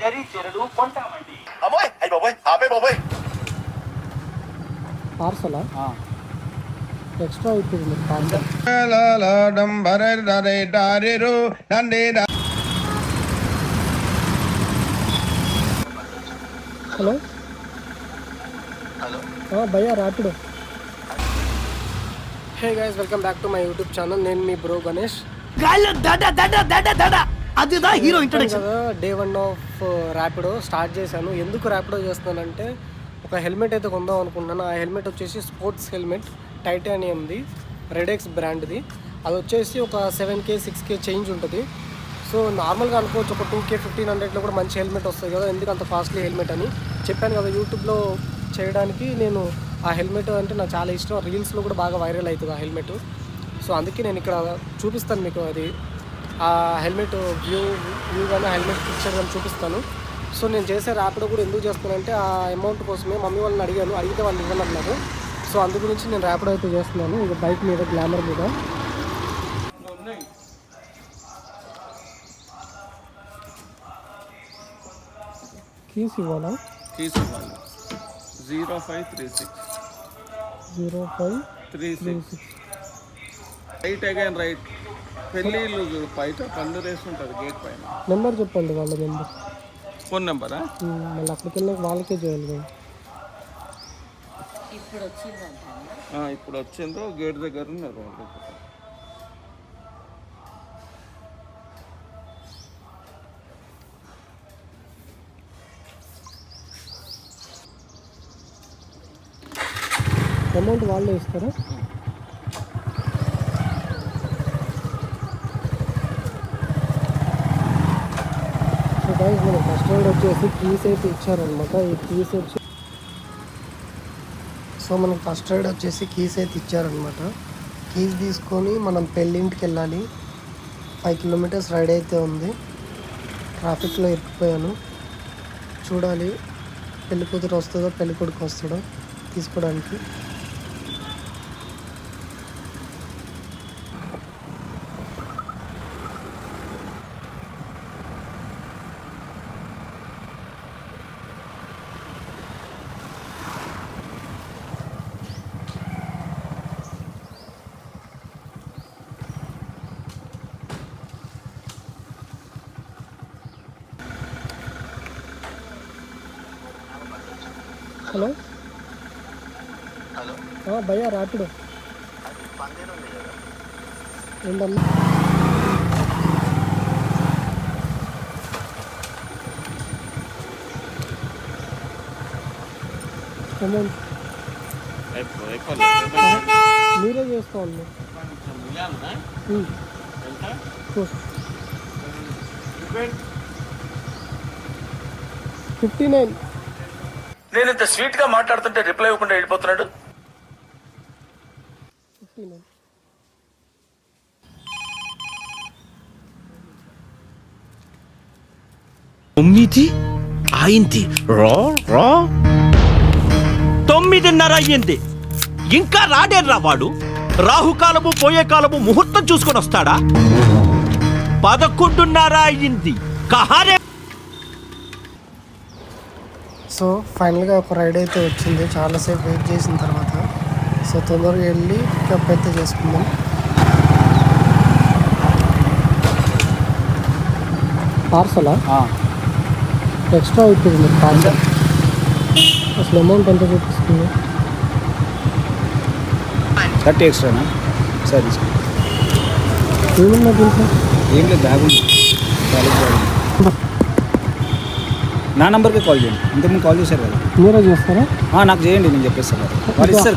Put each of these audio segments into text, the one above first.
చెరుడు కొంటామండి. అమ్మాయి అయ్యి బాబోయ్ ఆపే బాబోయ్. పార్సలా ఎక్స్ట్రా అయిపోయింది పార్సల్. హలో భయ్యా Rapido. Hey guys, welcome back to my YouTube channel. నేను మీ బ్రో గణేష్. అదిదా హీరో ఇంట్రడక్షన్ కదా. డే 1 ఆఫ్ ర్యాపిడో స్టార్ట్ చేశాను. ఎందుకు ర్యాపిడో చేస్తున్నానంటే ఒక హెల్మెట్ అయితే కొందాం అనుకుంటున్నాను. ఆ హెల్మెట్ వచ్చేసి స్పోర్ట్స్ హెల్మెట్, టైటానియంది, రెడెక్స్ బ్రాండ్ది. అది వచ్చేసి ఒక 7K 6K చేంజ్ ఉంటుంది. సో నార్మల్గా అనుకోవచ్చు ఒక 2K 1500లో కూడా మంచి హెల్మెట్ వస్తుంది కదా, ఎందుకు అంత కాస్ట్లీ హెల్మెట్ అని చెప్పాను కదా. యూట్యూబ్లో చేయడానికి నేను ఆ హెల్మెట్ అంటే నాకు చాలా ఇష్టం. రీల్స్లో కూడా బాగా వైరల్ అవుతుంది ఆ హెల్మెట్. సో అందుకే నేను ఇక్కడ చూపిస్తాను మీకు అది ఆ హెల్మెట్ వ్యూ కానీ హెల్మెట్ పిక్చర్ కానీ చూపిస్తాను. సో నేను చేసే ర్యాపిడో కూడా ఎందుకు చేస్తానంటే ఆ అమౌంట్ కోసమే. మమ్మీ వాళ్ళని అడిగితే వాళ్ళు ఇవ్వనన్నారు. సో అందు గురించి నేను ర్యాపిడో అయితే చేస్తున్నాను. ఇది బైక్ మీద, గ్లామర్ మీద. కీస్ ఇవ్వాలా? కీస్ ఇవ్వాలి. 0536 రైట్ అగైన్ రైట్. పెళ్ళిళ్ళు బయట పండు రేసి ఉంటుంది గేట్ పైన. నెంబర్ చెప్పండి, వాళ్ళ నెంబర్. ఫోన్ నెంబరా? మళ్ళీ అక్కడికి వెళ్ళి వాళ్ళకే చేయాలి కదా. ఇప్పుడు వచ్చిందో గేట్ దగ్గర ఉన్నారు వాళ్ళు. అమౌంట్ వాళ్ళే ఇస్తారా? సో గైస్, మనం ఫస్ట్ రైడ్ వచ్చేసి కీస్ అయితే ఇచ్చారనమాట. ఈ కీస్ వచ్చి మనకి ఫస్ట్ రైడ్ వచ్చేసి కీస్ అయితే ఇచ్చారనమాట. కీస్ తీసుకొని మనం పెళ్ళింటికి వెళ్ళాలి. 5 కిలోమీటర్స్ రైడ్ అయితే ఉంది. ట్రాఫిక్లో ఇరుక్కుపోయాను. చూడాలి పెళ్ళి కూతురు వస్తుందో పెళ్ళి కొడుకు వస్తాడో తీసుకోవడానికి. హలో భయ్యా ర్యాపిడో ఏంటమ్మా? అమౌంట్ మీరే చేసుకోవాలి. 59. నేను ఇంత స్వీట్ గా మాట్లాడుతుంటే రిప్లై ఇవ్వకుండా వెళ్ళిపోతున్నాడు. 59. తొమ్మిది అయింది. 9:30 అయ్యింది. ఇంకా రాడేర్రా వాడు. రాహుకాలము పోయే కాలము ముహూర్తం చూసుకొని వస్తాడా? 11:30 అయ్యింది. కహారే. సో ఫైనల్గా ఒక రైడ్ అయితే వచ్చింది. చాలాసేపు వెయిట్ చేసిన తర్వాత. సో తొందరగా వెళ్ళి పికప్ అయితే చేసుకుందాం. పార్సలా ఎక్స్ట్రా అయిపోయింది పార్సల్. అసలు అమౌంట్ ఎంత చూపిస్తుంది? 30 ఎక్స్ట్రానా? సరే ఏమన్నా దీంట్లో? ఏం లేదు, బ్యాగ్ ఉంది. నా నెంబర్కి కాల్ చేయండి. ఇంతకుముందు కాల్ చేశారు కదా. మీరే చేస్తారా? నాకు చేయండి, నేను చెప్పేస్తాను. వాళ్ళు ఇస్తారు,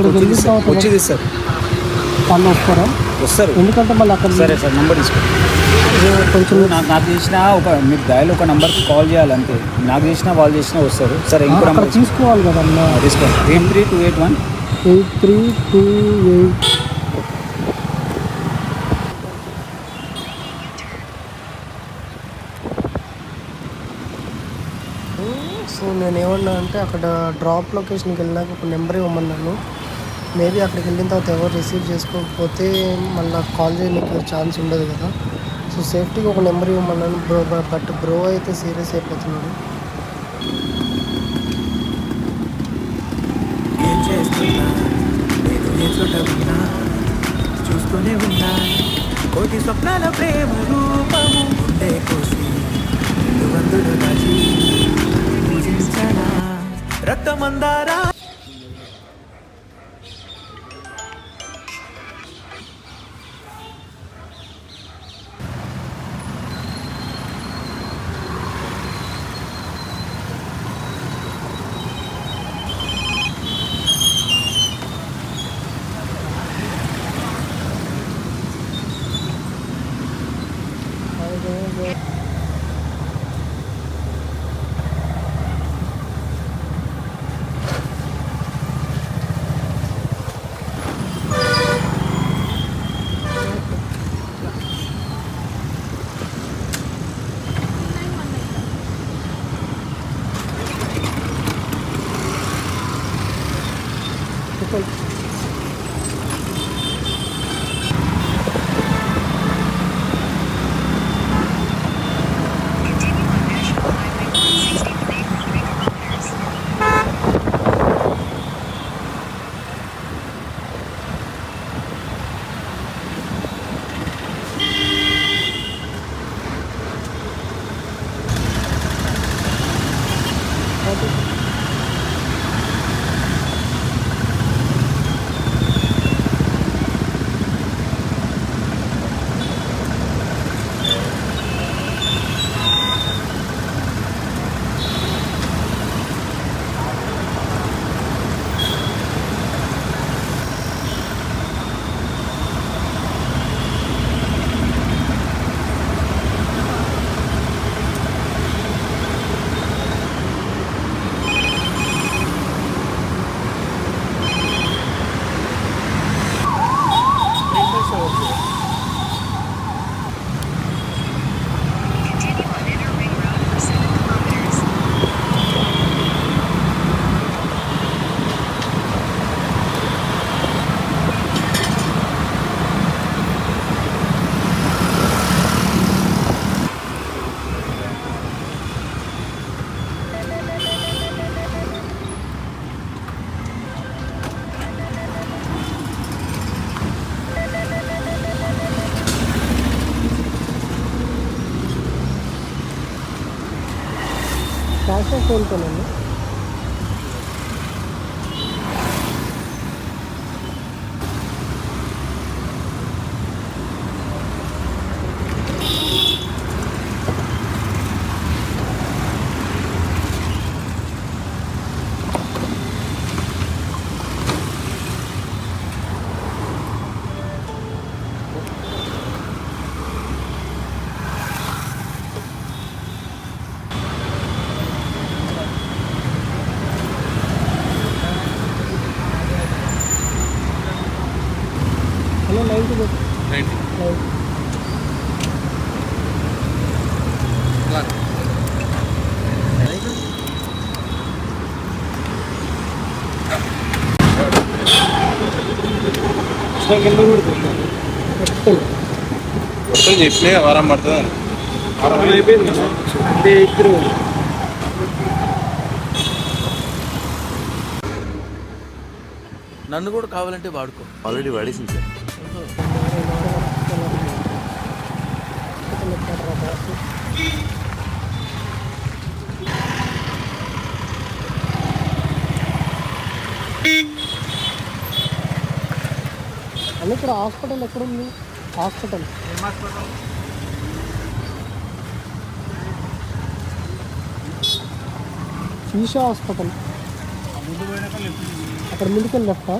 వచ్చి ఇస్తారు. వాళ్ళు వస్తారా? వస్తారు. ఎందుకంటే మళ్ళీ అక్కడ. సరే సార్, నెంబర్ తీసుకోండి. కొంచెం నాకు చేసిన మీరు డయల్ ఒక నెంబర్కి కాల్ చేయాలంతే. నాకు చేసినా వాళ్ళు చేసినా వస్తారు. సరే ఇంకో నెంబర్ తీసుకోవాలి కదా. తీసుకోండి. 83281 8328. సో నేను ఏమన్నా అంటే అక్కడ డ్రాప్ లొకేషన్కి వెళ్ళినాక ఒక నెంబర్ ఇవ్వమన్నాను. మేబీ అక్కడికి వెళ్ళిన తర్వాత ఎవరు రిసీవ్ చేసుకోకపోతే మళ్ళీ కాల్ చేయడానికి ఛాన్స్ ఉండదు కదా. సో సేఫ్టీకి ఒక నెంబర్ ఇవ్వమన్నాను బ్రో, బట్ బ్రో అయితే సీరియస్ అయిపోతున్నాడు. ఏం చేస్తున్నా నేను ఏ చోట ఉన్నా చూస్తూనే ఉన్నా కోటి స్వప్నాల ప్రేమ రూపము ఉండే కోసి వందులు దాచి పూజించనా రక్తమందారా. క్యాష్ ఆఫ్ ఫోన్పేనండి. హలో 90 చెప్పిన వారం పడుతుంది నన్ను కూడా కావాలంటే వాడుకో, ఆల్రెడీ వాడేసింది సార్. అన్న ఇక్కడ హాస్పిటల్ ఎక్కడుంది? హాస్పిటల్ ఈషా హాస్పిటల్ అక్కడ ముందుకెళ్ళి లెఫ్టా?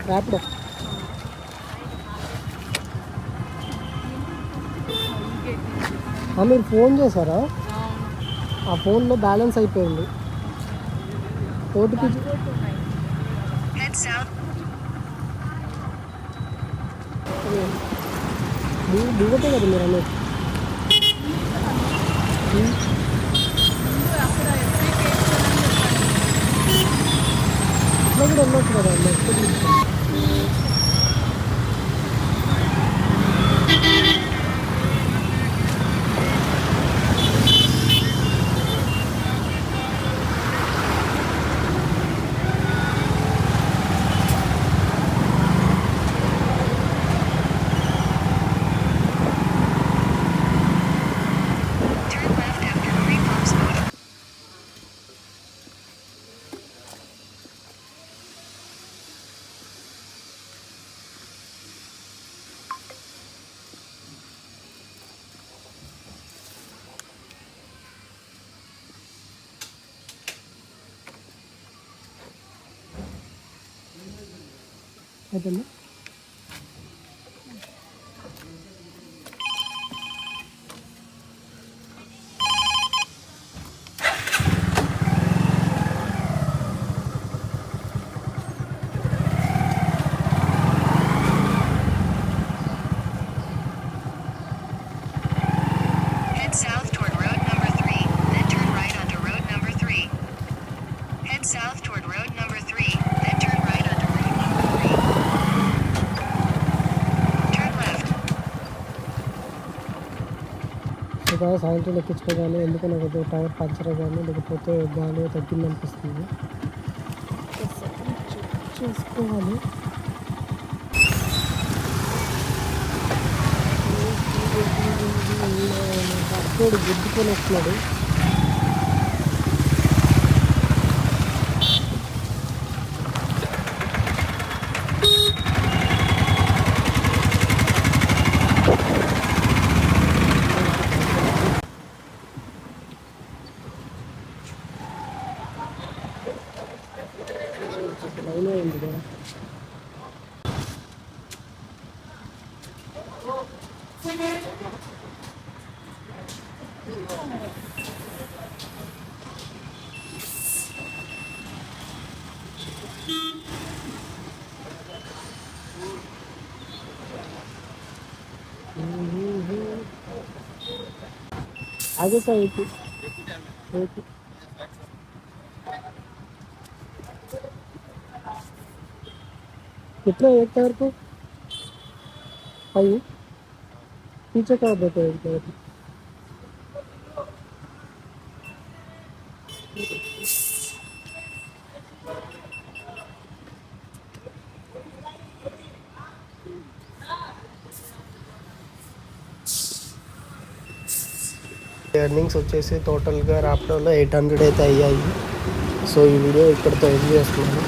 ర్యాపిడో మీరు ఫోన్ చేశారా? ఆ ఫోన్లో బ్యాలెన్స్ అయిపోయింది. ఓటీపీ దిగటే కదా మీరు అనేది. కూడా వెళ్ళొచ్చు కదా నెక్స్ట్ అయిపోయిందా? Head south toward road number 3, then turn right onto road number 3. Head south toward road number 3, then turn right onto road number 3. Turn left. ఇక సాయంత్రం ఎక్కించుకోగానే ఎందుకు నాకు ఏదో టైర్ పంచర్ కానీ లేకపోతే గాలి తగ్గిందనిపిస్తుంది. చెక్ చేసుకోవాలి. అప్పుడు గుద్దుకొని వస్తున్నాడు. లైన్ అయింది కదా. आगे का एक कितना एक टायर को आइए पीछे का देते हैं एक टायर ఎర్నింగ్స్ వచ్చేసి టోటల్గా ర్యాపిడోలో 800 అయితే అయ్యాయి. సో ఈ వీడియో ఇక్కడితో ఎండ్ చేస్తున్నాను.